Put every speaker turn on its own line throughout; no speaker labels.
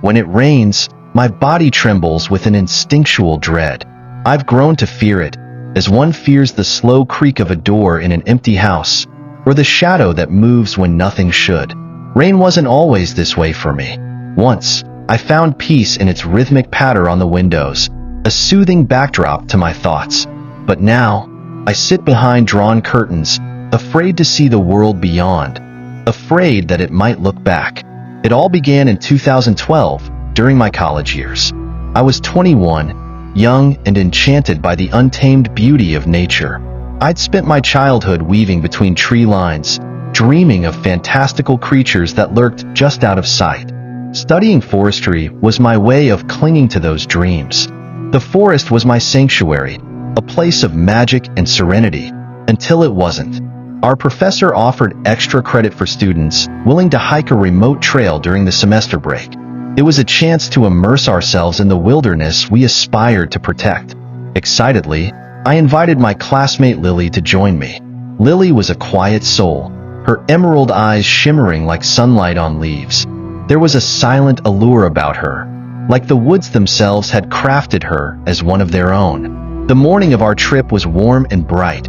When it rains, my body trembles with an instinctual dread. I've grown to fear it, as one fears the slow creak of a door in an empty house, or the shadow that moves when nothing should. Rain wasn't always this way for me. Once, I found peace in its rhythmic patter on the windows, a soothing backdrop to my thoughts. But now, I sit behind drawn curtains, afraid to see the world beyond, afraid that it might look back. It all began in 2012, during my college years. I was 21, young and enchanted by the untamed beauty of nature. I'd spent my childhood weaving between tree lines, dreaming of fantastical creatures that lurked just out of sight. Studying forestry was my way of clinging to those dreams. The forest was my sanctuary, a place of magic and serenity, until it wasn't. Our professor offered extra credit for students willing to hike a remote trail during the semester break. It was a chance to immerse ourselves in the wilderness we aspired to protect. Excitedly, I invited my classmate Lily to join me. Lily was a quiet soul, her emerald eyes shimmering like sunlight on leaves. There was a silent allure about her, like the woods themselves had crafted her as one of their own. The morning of our trip was warm and bright,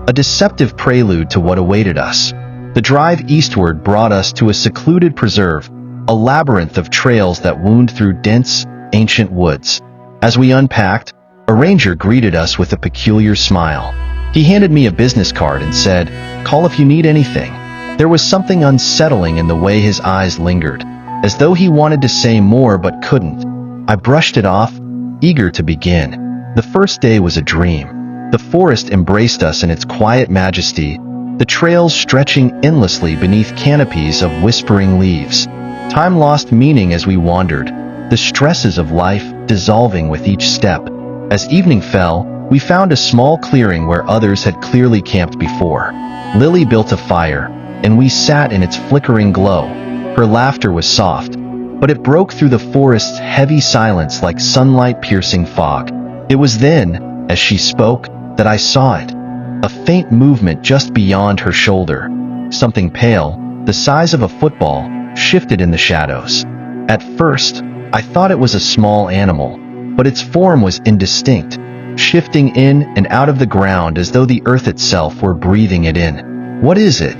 a deceptive prelude to what awaited us. The drive eastward brought us to a secluded preserve, a labyrinth of trails that wound through dense, ancient woods. As we unpacked, a ranger greeted us with a peculiar smile. He handed me a business card and said, "Call if you need anything." There was something unsettling in the way his eyes lingered, as though he wanted to say more but couldn't. I brushed it off, eager to begin. The first day was a dream. The forest embraced us in its quiet majesty, the trails stretching endlessly beneath canopies of whispering leaves. Time lost meaning as we wandered, the stresses of life dissolving with each step. As evening fell, we found a small clearing where others had clearly camped before. Lily built a fire, and we sat in its flickering glow. Her laughter was soft, but it broke through the forest's heavy silence like sunlight-piercing fog. It was then, as she spoke, that I saw it. A faint movement just beyond her shoulder. Something pale, the size of a football, shifted in the shadows. At first, I thought it was a small animal, but its form was indistinct, shifting in and out of the ground as though the earth itself were breathing it in. "What is it?"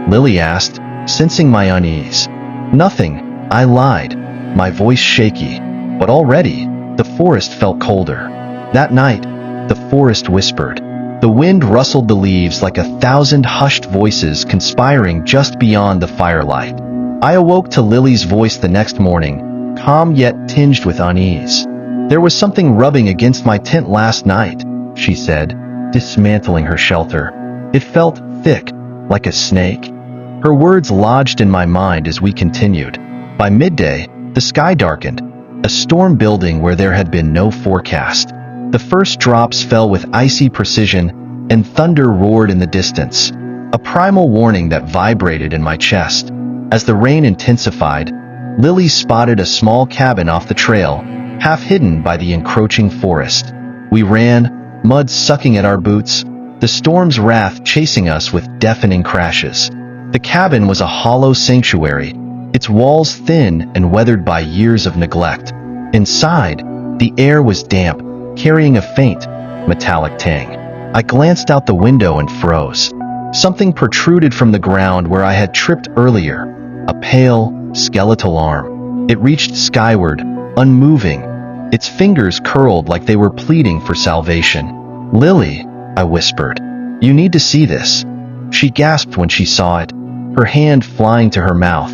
Lily asked, sensing my unease. "Nothing," I lied, my voice shaky, but already, the forest felt colder. That night, the forest whispered. The wind rustled the leaves like 1,000 hushed voices conspiring just beyond the firelight. I awoke to Lily's voice the next morning, calm yet tinged with unease. "There was something rubbing against my tent last night," she said, dismantling her shelter. "It felt thick, like a snake." Her words lodged in my mind as we continued. By midday, the sky darkened, a storm building where there had been no forecast. The first drops fell with icy precision, and thunder roared in the distance, a primal warning that vibrated in my chest. As the rain intensified, Lily spotted a small cabin off the trail, half hidden by the encroaching forest. We ran, mud sucking at our boots, the storm's wrath chasing us with deafening crashes. The cabin was a hollow sanctuary, its walls thin and weathered by years of neglect. Inside, the air was damp, carrying a faint, metallic tang. I glanced out the window and froze. Something protruded from the ground where I had tripped earlier, a pale, skeletal arm. It reached skyward, unmoving, its fingers curled like they were pleading for salvation. "Lily," I whispered, "you need to see this." She gasped when she saw it, her hand flying to her mouth.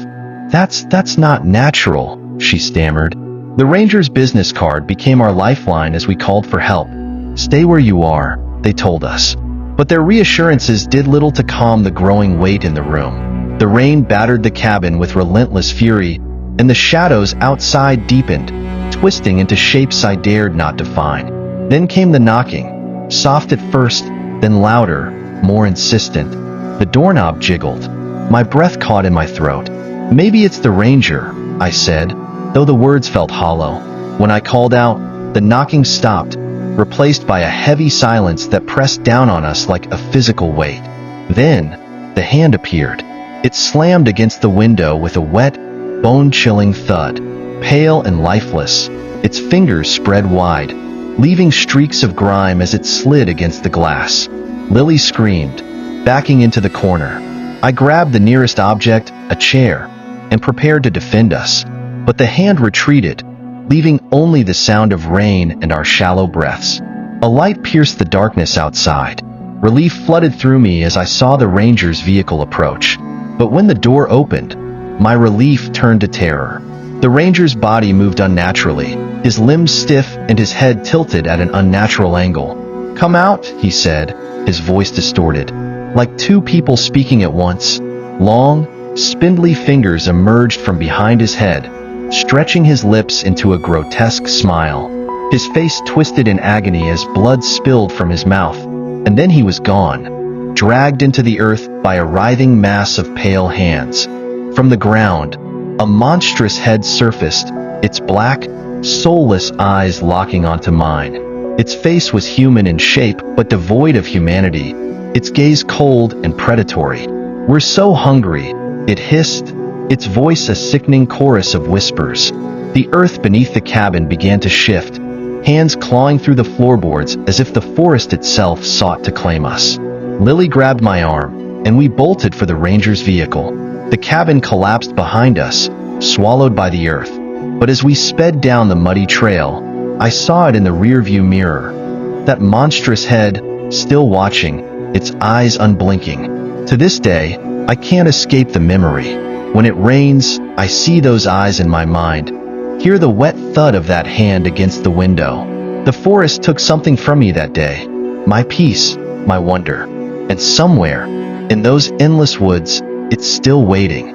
That's not natural," she stammered. The ranger's business card became our lifeline as we called for help. "Stay where you are," they told us. But their reassurances did little to calm the growing weight in the room. The rain battered the cabin with relentless fury, and the shadows outside deepened, twisting into shapes I dared not define. Then came the knocking, soft at first, then louder, more insistent. The doorknob jiggled. My breath caught in my throat. "Maybe it's the ranger," I said, though the words felt hollow. When I called out, the knocking stopped, replaced by a heavy silence that pressed down on us like a physical weight. Then, the hand appeared. It slammed against the window with a wet, bone-chilling thud. pale and lifeless, its fingers spread wide, leaving streaks of grime as it slid against the glass. Lily screamed, backing into the corner. I grabbed the nearest object, a chair, and prepared to defend us. But the hand retreated, leaving only the sound of rain and our shallow breaths. A light pierced the darkness outside. Relief flooded through me as I saw the ranger's vehicle approach. But when the door opened, my relief turned to terror. The ranger's body moved unnaturally, his limbs stiff and his head tilted at an unnatural angle. "Come out," he said, his voice distorted, like two people speaking at once. Long, spindly fingers emerged from behind his head, stretching his lips into a grotesque smile. His face twisted in agony as blood spilled from his mouth, and then he was gone, dragged into the earth by a writhing mass of pale hands. From the ground, a monstrous head surfaced, its black, soulless eyes locking onto mine. Its face was human in shape, but devoid of humanity, its gaze cold and predatory. "We're so hungry," it hissed, its voice a sickening chorus of whispers. The earth beneath the cabin began to shift, hands clawing through the floorboards as if the forest itself sought to claim us. Lily grabbed my arm, and we bolted for the ranger's vehicle. The cabin collapsed behind us, swallowed by the earth. But as we sped down the muddy trail, I saw it in the rearview mirror. That monstrous head, still watching, its eyes unblinking. To this day, I can't escape the memory. When it rains, I see those eyes in my mind, hear the wet thud of that hand against the window. The forest took something from me that day. My peace, my wonder. And somewhere, in those endless woods, it's still waiting.